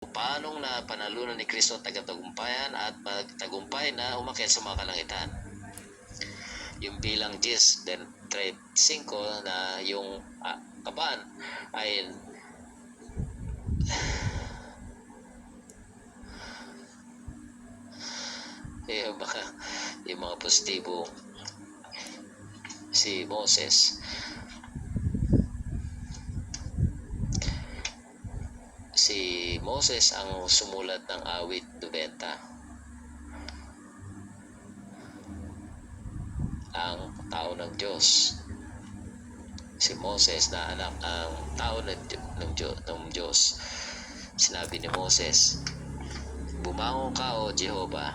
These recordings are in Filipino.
paanong na panalunan ni Kristo ang taga-tagumpayan at magtagumpay na umakyat sa mga kalangitan. Yung bilang 10 then 5 na yung kaban ay yung mga positibo si Moses. Si Moses ang sumulat ng awit 90. Ang tao ng Diyos. Si Moses na anak ang tao ng Diyos. Sinabi ni Moses, "Bumangon ka, O Jehovah,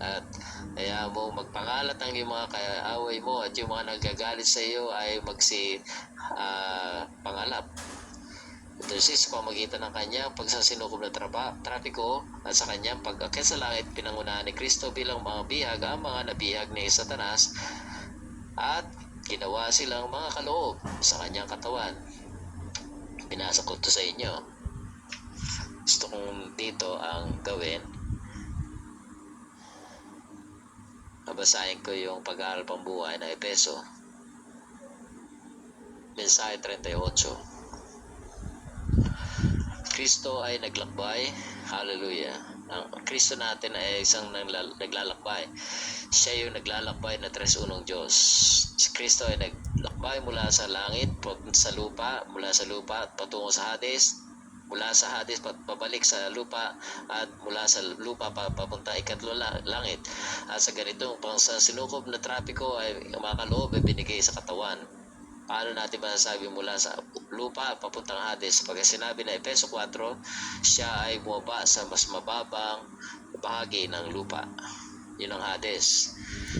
at kaya mo magpangalat ang iyong mga kaaway mo at yung mga nagagalit sa iyo ay pangalap." Ito sa pamagitan ng kanyang pagsasinukob na trapiko at sa kanyang pag-akyat sa langit, pinangunahan ni Kristo bilang mga bihag ang mga nabihag ni Satanas at ginawa silang mga kaloob sa kanyang katawan. Binasa ko ito sa inyo. Gusto kong dito ang gawin. Babasahin ko yung pag-aaral pambuhay na Efeso. Mensahe 38. Kristo ay naglakbay. Hallelujah. Ang Kristo natin ay isang naglalakbay. Siya yung naglalakbay na tres-unong Diyos. Si Kristo ay naglakbay mula sa langit, sa lupa, mula sa lupa patungo sa Hades, mula sa Hades pabalik sa lupa, at mula sa lupa papunta ikatlong langit. At sa ganitong sinukob na trapiko ay makaloob ay binigay sa katawan. Paano natin masasabi mula sa lupa papuntang Hades? Pag sinabi na Efeso 4, siya ay bumaba sa mas mababang bahagi ng lupa. Yun ang Hades.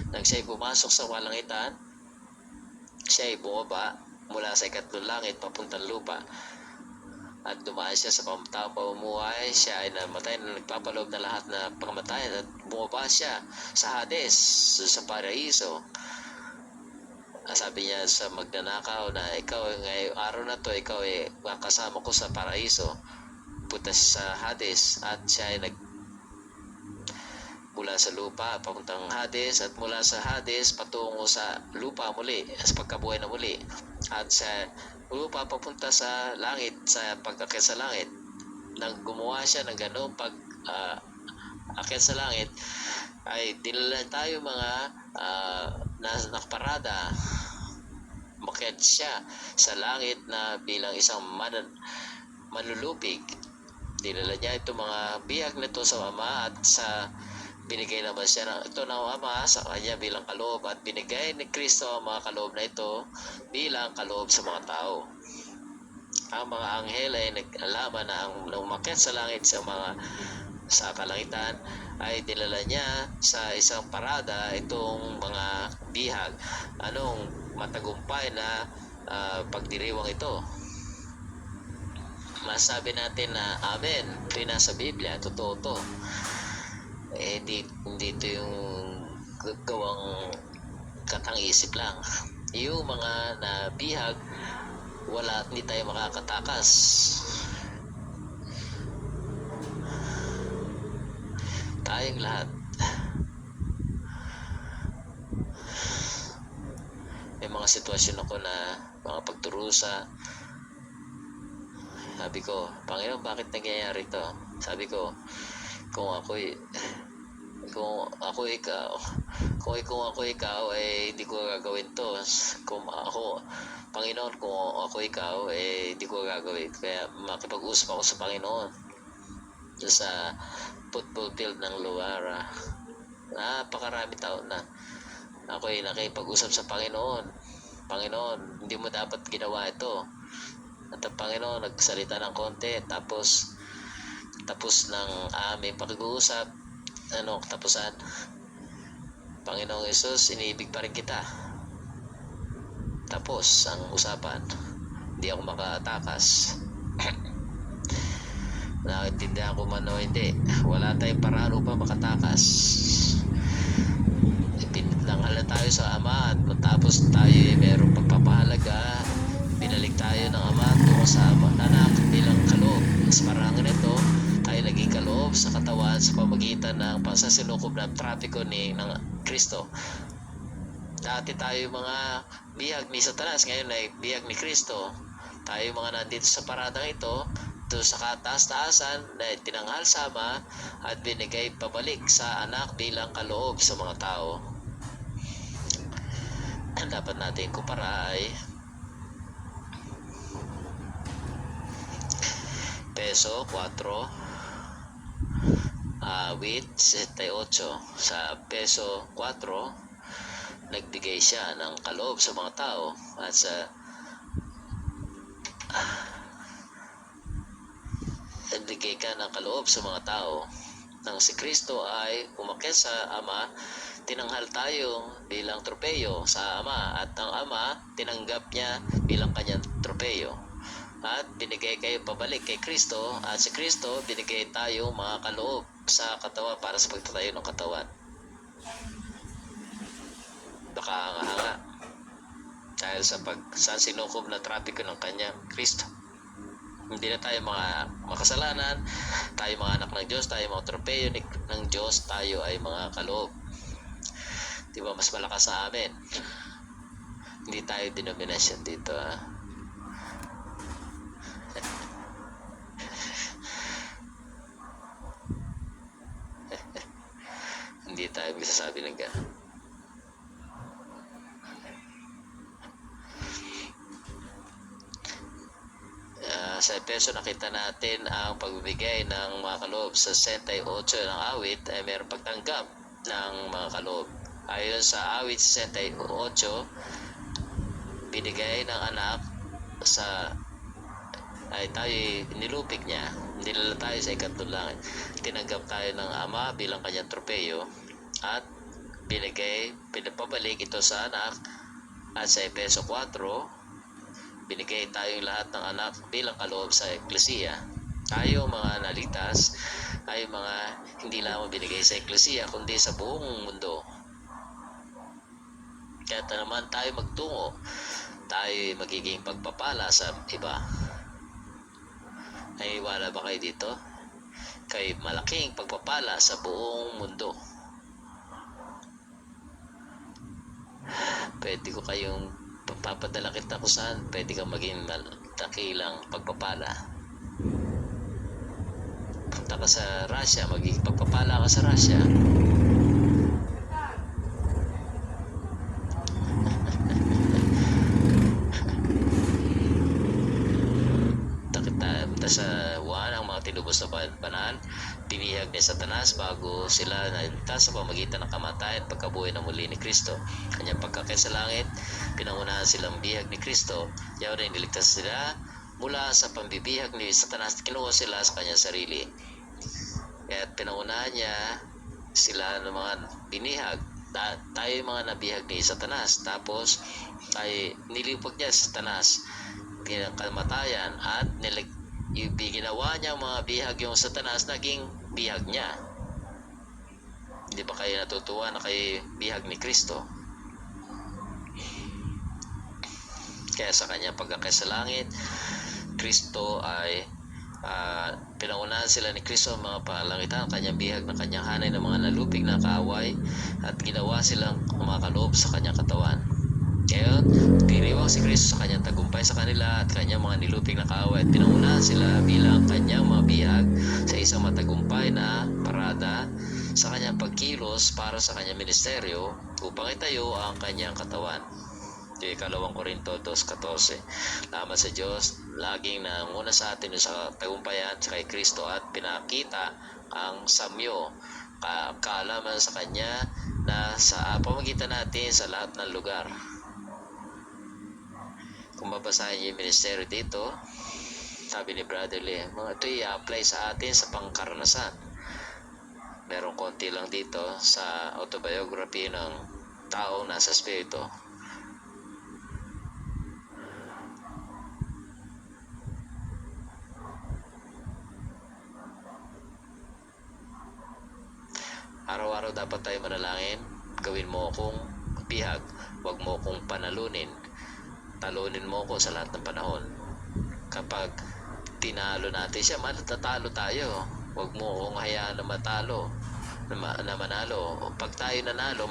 Nang siya ay pumasok sa kalangitan, siya ay bumaba mula sa ikatlong langit papuntang lupa. At dumaan siya sa pamumuhay. Siya ay namatay na nagpapaloob na lahat na pangmatayan at bumaba siya sa Hades, sa paraiso. Sabi niya sa magnanakaw na ikaw ngayong araw na to, ikaw ay kasama ko sa paraiso. Punta sa Hades at siya ay mula sa lupa papuntang Hades at mula sa Hades patungo sa lupa muli, sa pagkabuhay na muli. At sa lupa papunta sa langit, sa pag-akyat sa langit. Nang gumawa siya ng gano'ng pag-akyat sa langit, ay dinala tayo mga nakaparada. Umakyat siya sa langit na bilang isang manlulupig. Dinala niya itong mga bihag nito sa Ama at sa binigay naman siya ito ng Ama sa kanya bilang kaloob, at binigay ni Kristo ang mga kaloob na ito bilang kaloob sa mga tao. Ang mga anghel ay nag-alaman na ang umakyat sa langit sa kalangitan ay dinala niya sa isang parada itong mga bihag. Anong matagumpay na pagdiriwang ito? Masabi natin na amen, ito yung nasa Biblia, totoo to. Hindi ito yung gawang katang-isip lang. Yung mga nabihag, hindi tayo makakatakas. Tayong lahat. May mga sitwasyon ako na mga pagturusa. Sabi ko, Panginoon, bakit nangyayari ito? Sabi ko, kung ako ikaw, hindi ko gagawin to. Panginoon, kung ako ikaw, hindi ko gagawin. Kaya makipag-usap ako sa Panginoon. Sa football field ng Luara. Napakarami taon na ako ay nakipag-usap sa Panginoon. Panginoon, hindi mo dapat ginawa ito. At ang Panginoon nagsalita ng konti, tapos ng aming pag-uusap, katapusan, Panginoong Hesus, iniibig pa rin kita. Tapos ang usapan, hindi ako makatakas. Naintindihan ko man o hindi, wala tayong paraan upang makatakas. Pinagdanghala tayo sa Ama, at matapos tayo mayroong pagpapahalaga, binalik tayo ng Ama tungo sa Ama, anak bilang kaloob. kasalangan sa pamagitan ng pagsasinukob ng trapiko ng Kristo. Dati tayo mga bihag ni Satanas, ngayon ay bihag ni Kristo. Tayo mga nandito sa paradang ito, doon sa kataas-taasan na tinanghal sa Ama at binigay pabalik sa anak bilang kaloob sa mga tao. Ang dapat natin kumpara ay peso 4 with 78. Sa peso 4 nagbigay siya ng kaloob sa mga tao, at sa nagbigay ka ng kaloob sa mga tao. Nang si Kristo ay umakyat sa Ama, tinanghal tayo bilang tropeyo sa Ama, at ang Ama tinanggap niya bilang kanyang tropeyo, at binigay kayo pabalik kay Kristo, at si Kristo binigay tayo mga kaloob sa katawan para sa pagtatayo ng katawan. Nakahanga dahil sa sinukob na trapiko ng kanyang Kristo. Hindi na tayo mga makasalanan, tayo mga anak ng Diyos, tayo mga tropeyo ng Diyos, tayo ay mga kaloob. Di ba mas malakas sa amin? Hindi tayo denomination dito, ha? Hindi tayo magsasabi ng gano'n. Sa Efeso nakita natin ang pagbibigay ng mga kaloob. Sa 68 ng awit ay mayroong pagtanggap ng mga kaloob. Ayon sa awit 68, binigay ng anak ay tayo nilupig niya, nilala tayo sa ikatlong langit. Tinanggap tayo ng Ama bilang kanyang tropeyo, at pinapabalik ito sa anak. At sa Efeso 4, binigay tayong lahat ng anak bilang kaloob sa Eklesiya. Tayo mga nalitas ay mga hindi lamang binigay sa Eklesiya, kundi sa buong mundo. Kaya naman tayo magtungo, tayo magiging pagpapala sa iba. Naiwala ba kayo dito? Kay malaking pagpapala sa buong mundo. Pwede ko kayong papadala kita kung saan pwede kang maging dakilang pagpapala. Punta ka sa Russia, magiging pagpapala ka sa Russia. Punta sa Juan, ang mga tinubos na banal, pinihag ni Satanas bago sila naligtas sa pamagitan ng kamatayan at pagkabuhay na muli ni Kristo. Kanyang pagkakit sa langit, pinangunahan silang bihag ni Kristo. Yaw na iniligtas sila mula sa pambibihag ni Satanas, kinuha sila sa kanyang sarili. At pinangunahan niya sila ng mga binihag. Tayo yung mga nabihag ni Satanas, tapos tayo nilipag niya sa Satanas kamatayan, at ginawa niya mga bihag yung Satanas, naging bihag niya. Hindi ba kayo natutuwa na kayo bihag ni Kristo? Kaya sa kanya pagkakay sa langit, Kristo ay pinangunahan sila ni Kristo ang mga palangitan, kanyang bihag ng kanyang hanay ng mga nalupig na kaaway, at ginawa silang mga kaloob sa kanyang katawan. Kaya tiniwang si Kristo sa kanyang tagumpay sa kanila at kanyang mga nilupig na kaaway, at pinangunahan sila bilang kanyang mga bihag sa isang matagumpay na parada sa kanyang pagkilos para sa kanyang ministeryo upang itayo ang kanyang katawan. Ito 2 Korinto 2:14. Salamat sa Diyos, laging nanguna sa atin sa tagumpayan sa kay Kristo, at pinakita ang samyo, kaalaman sa Kanya na sa pamagitan natin sa lahat ng lugar. Kung mabasahin niyo yung ministeryo dito, sabi ni Brother Lee, ito i-apply sa atin sa pangkaranasan. Merong konti lang dito sa autobiography ng taong nasa espiritu. Araw-araw dapat tayo manalangin. Gawin mo akong bihag, huwag mo akong panalunin. Talunin mo ako sa lahat ng panahon. Kapag tinalo natin siya, matatalo tayo. Huwag mo akong hayaan na matalo, na manalo. Pag tayo nanalo,